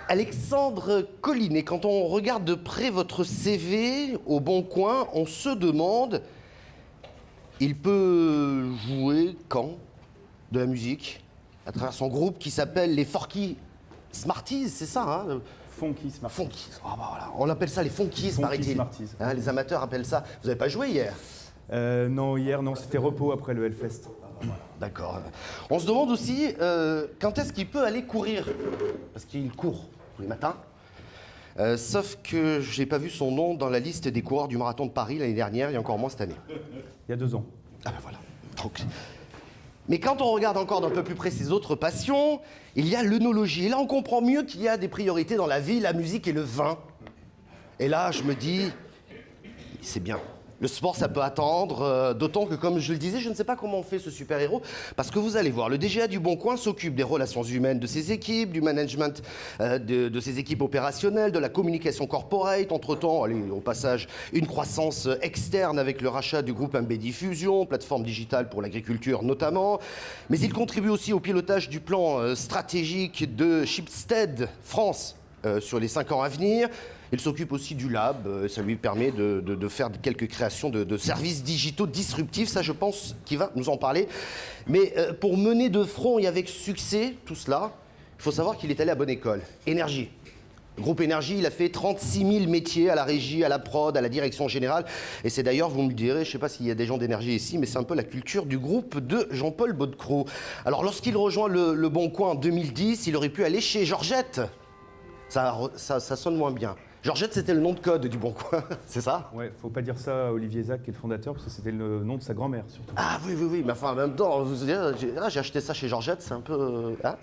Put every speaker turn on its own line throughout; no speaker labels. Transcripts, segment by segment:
Alexandre Collinet, quand on regarde de près votre CV au Bon Coin, on se demande, il peut jouer quand de la musique à travers son groupe qui s'appelle les Forky Smarties, c'est ça hein?
Funky Smarties.
Funky. Oh, bah voilà. On appelle ça les Funkies, paraît-il.
Smarties.
Hein, les amateurs appellent ça. Vous n'avez pas joué hier?
Non, hier, non, c'était repos après le Hellfest.
D'accord. On se demande aussi quand est-ce qu'il peut aller courir, parce qu'il court tous les matins. Sauf que je n'ai pas vu son nom dans la liste des coureurs du marathon de Paris l'année dernière et encore moins cette année.
Il y a 2 ans.
Ah ben voilà. Donc... Mais quand on regarde encore d'un peu plus près ses autres passions, il y a l'œnologie. Et là, on comprend mieux qu'il y a des priorités dans la vie, la musique et le vin. Et là, je me dis, c'est bien. Le sport, ça peut attendre, d'autant que, comme je le disais, je ne sais pas comment on fait ce super-héros, parce que vous allez voir, le DGA du Bon Coin s'occupe des relations humaines de ses équipes, du management de ses équipes opérationnelles, de la communication corporate. Entre-temps, allez, au passage, une croissance externe avec le rachat du groupe MB Diffusion, plateforme digitale pour l'agriculture notamment. Mais il contribue aussi au pilotage du plan stratégique de Schibsted France sur les 5 ans à venir. Il s'occupe aussi du lab, ça lui permet de faire quelques créations de services digitaux disruptifs, ça je pense qu'il va nous en parler. Mais pour mener de front et avec succès tout cela, il faut savoir qu'il est allé à bonne école. Énergie. Groupe Énergie, il a fait 36 000 métiers à la régie, à la prod, à la direction générale. Et c'est d'ailleurs, vous me le direz, je ne sais pas s'il y a des gens d'énergie ici, mais c'est un peu la culture du groupe de Jean-Paul Baudecroux. Alors lorsqu'il rejoint le Bon Coin en 2010, il aurait pu aller chez Georgette. Ça sonne moins bien. Georgette, c'était le nom de code du Bon Coin, c'est ça?
Ouais, faut pas dire ça à Olivier Zac, qui est le fondateur, parce que c'était le nom de sa grand-mère, surtout.
Ah oui, mais enfin, en même temps, vous dire, j'ai acheté ça chez Georgette, c'est un peu... Hein,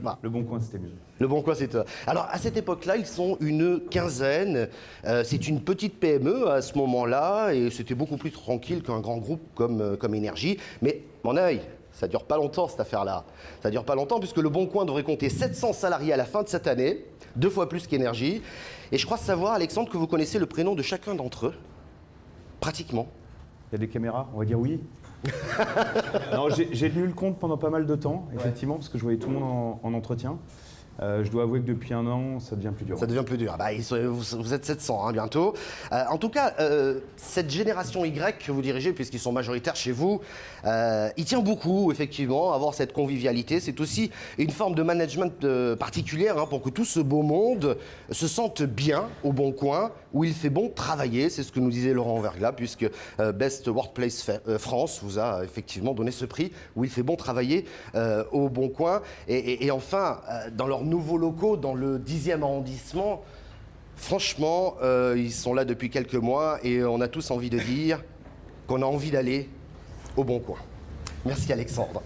bah.
Le Bon Coin, c'était mieux.
Le Bon Coin, c'est toi. Alors, à cette époque-là, ils sont une quinzaine. C'est une petite PME à ce moment-là, et c'était beaucoup plus tranquille qu'un grand groupe comme Énergie. Mais, mon œil, ça dure pas longtemps, cette affaire-là. Ça dure pas longtemps, puisque le Bon Coin devrait compter 700 salariés à la fin de cette année, 2 fois plus qu'Énergie. Et je crois savoir, Alexandre, que vous connaissez le prénom de chacun d'entre eux, pratiquement.
Il y a des caméras, on va dire oui. Non, j'ai tenu le compte pendant pas mal de temps, effectivement, parce que je voyais tout le monde en entretien. Je dois avouer que depuis 1 an, ça devient plus dur.
Ça devient plus dur. Bah, vous êtes 700 hein, bientôt. En tout cas, cette génération Y que vous dirigez, puisqu'ils sont majoritaires chez vous, il tient beaucoup, effectivement, à avoir cette convivialité. C'est aussi une forme de management particulière hein, pour que tout ce beau monde se sente bien au Bon Coin, où il fait bon travailler. C'est ce que nous disait Laurent Verglas, puisque Best Workplace France vous a effectivement donné ce prix, où il fait bon travailler au Bon Coin. Et enfin, dans leurs nouveaux locaux, dans le 10e arrondissement, franchement, ils sont là depuis quelques mois et on a tous envie de dire qu'on a envie d'aller au Bon Coin. Merci Alexandre.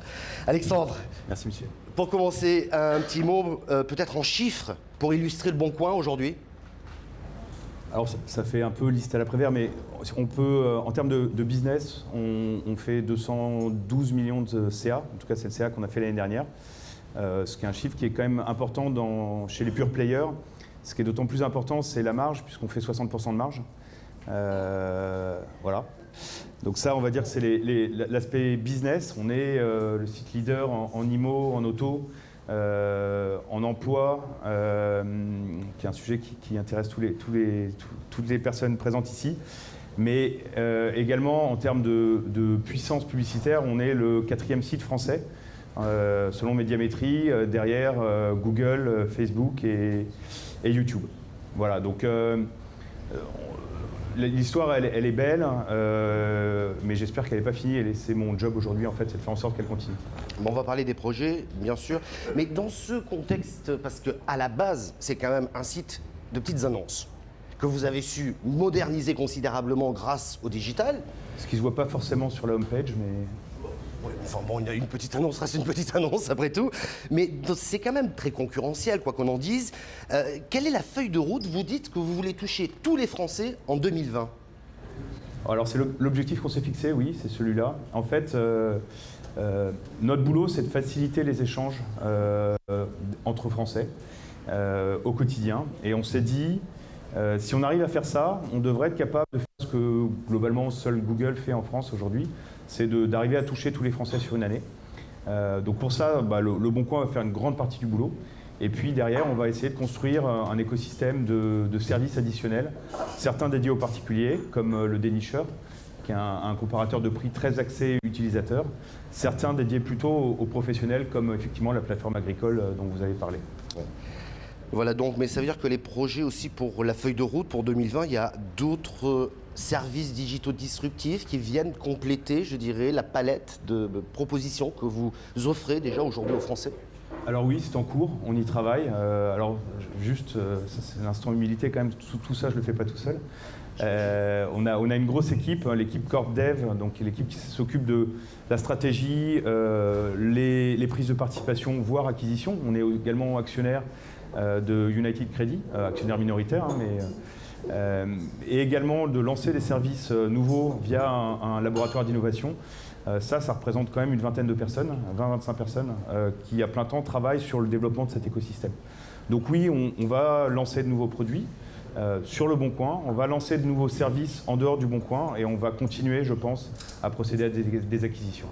Alexandre,
merci monsieur.
Pour commencer, un petit mot, peut-être en chiffres, pour illustrer le Bon Coin aujourd'hui.
Alors ça fait un peu liste à l'après-vert, mais on peut, en termes de business, on fait 212 millions de CA, en tout cas c'est le CA qu'on a fait l'année dernière, ce qui est un chiffre qui est quand même important chez les pure players. Ce qui est d'autant plus important, c'est la marge, puisqu'on fait 60% de marge. Voilà. Donc ça, on va dire que c'est l'aspect business. On est le site leader en IMO, en auto, en emploi, qui est un sujet qui intéresse toutes les personnes présentes ici. Mais également, en termes de puissance publicitaire, on est le 4e site français, selon Médiamétrie, derrière Google, Facebook et YouTube. Voilà, donc l'histoire, elle est belle, mais j'espère qu'elle n'est pas finie. Et c'est mon job aujourd'hui, en fait, c'est de faire en sorte qu'elle continue.
Bon, on va parler des projets, bien sûr, mais dans ce contexte, parce qu'à la base, c'est quand même un site de petites annonces que vous avez su moderniser considérablement grâce au digital.
Ce qui ne se voit pas forcément sur la homepage, mais...
Oui, enfin bon, il y a une petite annonce, reste une petite annonce après tout, mais c'est quand même très concurrentiel, quoi qu'on en dise. Quelle est la feuille de route? Vous dites que vous voulez toucher tous les Français en 2020.
Alors c'est l'objectif qu'on s'est fixé, oui, c'est celui-là. En fait, notre boulot, c'est de faciliter les échanges entre Français au quotidien. Et on s'est dit, si on arrive à faire ça, on devrait être capable de faire ce que globalement seul Google fait en France aujourd'hui, c'est d'arriver à toucher tous les Français sur une année. Donc pour ça, le Bon Coin va faire une grande partie du boulot. Et puis derrière, on va essayer de construire un écosystème de services additionnels, certains dédiés aux particuliers, comme le dénicheur, qui est un comparateur de prix très axé utilisateur, certains dédiés plutôt aux professionnels, comme effectivement la plateforme agricole dont vous avez parlé.
Ouais. Voilà donc, mais ça veut dire que les projets aussi pour la feuille de route pour 2020, il y a d'autres services digitaux disruptifs qui viennent compléter, je dirais, la palette de propositions que vous offrez déjà aujourd'hui aux Français?
Alors oui, c'est en cours, on y travaille. Alors juste, ça c'est l'instant humilité quand même, tout ça je ne le fais pas tout seul. On a une grosse équipe, l'équipe Corp Dev, donc l'équipe qui s'occupe de la stratégie, les prises de participation, voire acquisition. On est également actionnaire de United Credit, actionnaire minoritaire, et également de lancer des services nouveaux via un laboratoire d'innovation. Ça représente quand même une vingtaine de personnes, 20-25 personnes, qui à plein temps travaillent sur le développement de cet écosystème. Donc oui, on va lancer de nouveaux produits sur le Bon Coin, on va lancer de nouveaux services en dehors du Bon Coin et on va continuer, je pense, à procéder à des acquisitions.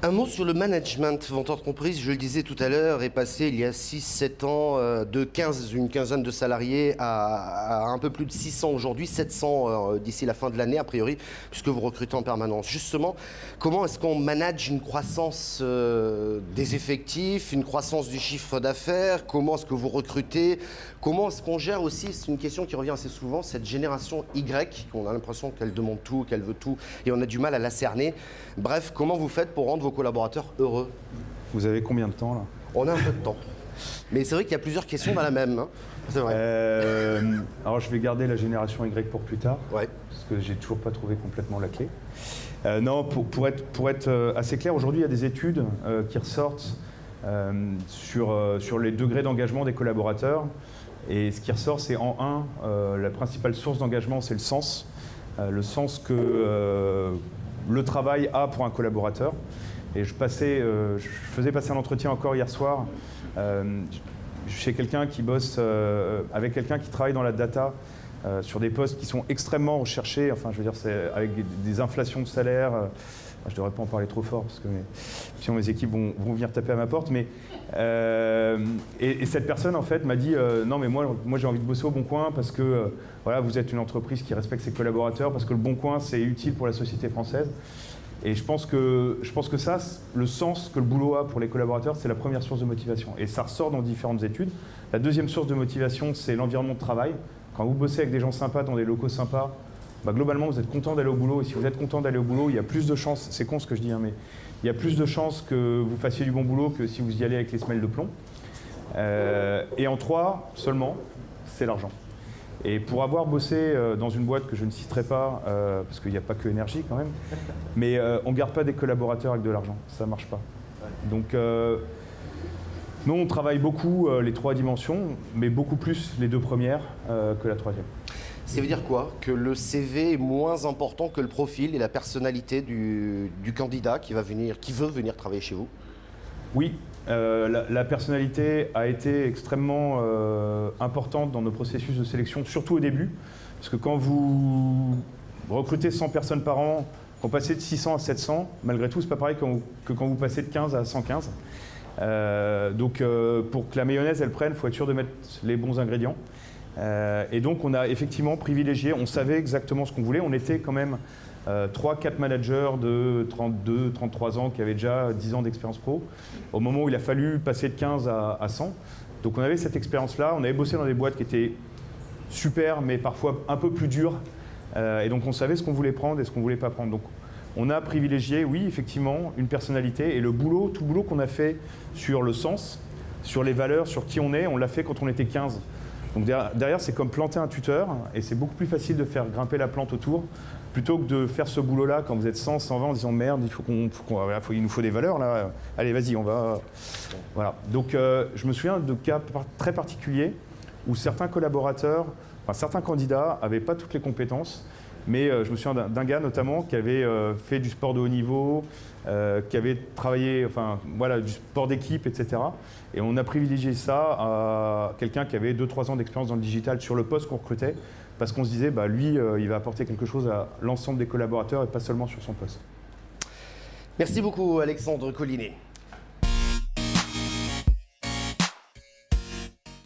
Un mot sur le management. Votre entreprise, je le disais tout à l'heure, est passée il y a 6-7 ans de une quinzaine de salariés à un peu plus de 600 aujourd'hui, 700 d'ici la fin de l'année a priori, puisque vous recrutez en permanence. Justement, comment est-ce qu'on manage une croissance des effectifs, une croissance du chiffre d'affaires? Comment est-ce que vous recrutez? Comment est-ce qu'on gère aussi, c'est une question qui revient assez souvent, cette génération Y, on a l'impression qu'elle demande tout, qu'elle veut tout, et on a du mal à la cerner. Bref, comment vous faites pour rendre vos collaborateurs heureux?
Vous avez combien de temps là?
On a un peu de temps. Mais c'est vrai qu'il y a plusieurs questions dans la même. Hein. C'est vrai.
Alors je vais garder la génération Y pour plus tard,
Ouais.
parce que j'ai toujours pas trouvé complètement la clé. Non, pour être assez clair, aujourd'hui il y a des études qui ressortent sur les degrés d'engagement des collaborateurs. Et ce qui ressort, c'est en la principale source d'engagement, c'est le sens que le travail a pour un collaborateur. Et je faisais passer un entretien encore hier soir chez quelqu'un qui bosse avec quelqu'un qui travaille dans la data sur des postes qui sont extrêmement recherchés. Enfin, je veux dire, c'est avec des inflations de salaire. Je ne devrais pas en parler trop fort parce que sinon mes équipes vont venir taper à ma porte. Mais, et cette personne en fait m'a dit non mais moi j'ai envie de bosser au Bon Coin parce que voilà, vous êtes une entreprise qui respecte ses collaborateurs, parce que le Bon Coin c'est utile pour la société française. Et je pense que ça, le sens que le boulot a pour les collaborateurs, c'est la première source de motivation. Et ça ressort dans différentes études. La deuxième source de motivation, c'est l'environnement de travail. Quand vous bossez avec des gens sympas dans des locaux sympas, globalement, vous êtes content d'aller au boulot. Et si vous êtes content d'aller au boulot, il y a plus de chances, c'est con ce que je dis, hein, mais il y a plus de chances que vous fassiez du bon boulot que si vous y allez avec les semelles de plomb. Et en 3, seulement, c'est l'argent. Et pour avoir bossé dans une boîte que je ne citerai pas, parce qu'il n'y a pas que énergie quand même, mais on ne garde pas des collaborateurs avec de l'argent, ça ne marche pas. Donc nous, on travaille beaucoup les 3 dimensions, mais beaucoup plus les 2 premières que la 3e.
Ça veut dire quoi? Que le CV est moins important que le profil et la personnalité du candidat qui veut venir travailler chez vous?
Oui, la personnalité a été extrêmement importante dans nos processus de sélection, surtout au début. Parce que quand vous recrutez 100 personnes par an, quand vous passez de 600 à 700, malgré tout, c'est pas pareil que quand vous passez de 15 à 115. Donc pour que la mayonnaise, elle prenne, il faut être sûr de mettre les bons ingrédients. Et donc on a effectivement privilégié, on savait exactement ce qu'on voulait. On était quand même 3-4 managers de 32, 33 ans qui avaient déjà 10 ans d'expérience pro, au moment où il a fallu passer de 15 à 100. Donc on avait cette expérience-là, on avait bossé dans des boîtes qui étaient super, mais parfois un peu plus dures. Et donc on savait ce qu'on voulait prendre et ce qu'on ne voulait pas prendre. Donc on a privilégié, oui, effectivement, une personnalité. Et tout le boulot qu'on a fait sur le sens, sur les valeurs, sur qui on est, on l'a fait quand on était 15. Donc derrière, c'est comme planter un tuteur, et c'est beaucoup plus facile de faire grimper la plante autour, plutôt que de faire ce boulot-là quand vous êtes 100, 120 en disant merde, il nous faut des valeurs là. Allez, vas-y, on va. Voilà. Donc je me souviens de cas très particuliers où certains collaborateurs, certains candidats n'avaient pas toutes les compétences, mais je me souviens d'un gars notamment qui avait fait du sport de haut niveau, qui avait travaillé, du sport d'équipe, etc. Et on a privilégié ça à quelqu'un qui avait 2-3 ans d'expérience dans le digital sur le poste qu'on recrutait, parce qu'on se disait, lui, il va apporter quelque chose à l'ensemble des collaborateurs et pas seulement sur son poste.
Merci beaucoup Alexandre Collinet.